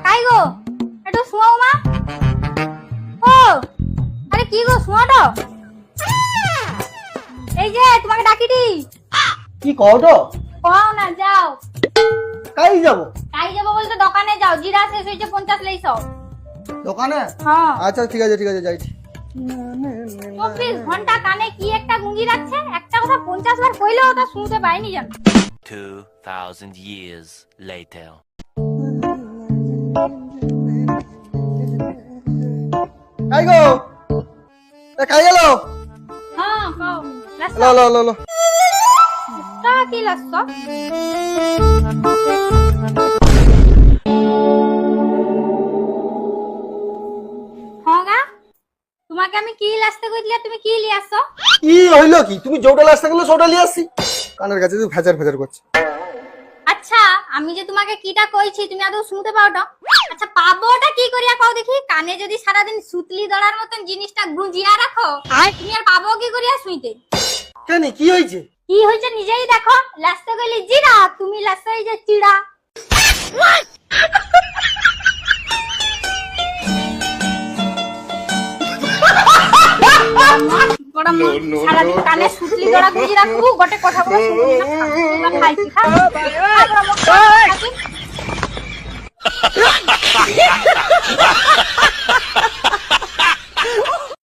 কাই গো একটু শুয়াও মা। ও আরে কি গো শুয়াও তো। এই যে তোমাকে ডাকিটি। কি কও তো? কও না যাও। কাই যাব? কাই যাব বলতে দোকানে যাও, জিরা শেষ হইছে 50 লইছো। দোকানে? হ্যাঁ আচ্ছা ঠিক আছে যাইছি। 24 ঘন্টা কানে কি একটা গুঁজি রাখছে, একটা কথা 50 বার কইলেও তা শুনতে পাইনি জানো। 2000 years later. কাই গো? কাই গেল? হ্যাঁ কও লো তা কি লাগছো? হগা তোমাকে আমি কি লাস্তে কইছিলা, তুমি কি লিয়াছো? কি হইলো কি? তুমি জোটা লাস্তে গেলে সোটা লিয়ে আসছি। কানের কাছে তুই ফেজার করছে। আচ্ছা আমি যে তোমাকে কিটা কইছি তুমি আদৌ শুনতে পাও না? আচ্ছা পাবোটা কি করিয়া কও দেখি? কানে যদি সারাদিন সুতলি দড়ার মতন জিনিসটা গুঁজিয়া রাখো আর তুমি আর পাবো কি করিয়া শুইতে? কেন কি হইছে? কি হইছে নিজেই দেখো। লাস্তে কইলি জিরা, তুমি লাস্তে এই যে চিড়া। সারাদিন কানে সুতলি দড়া গুঁজি রাখবো, গোটে কথা বলে শুনবি না। খাইছি খা।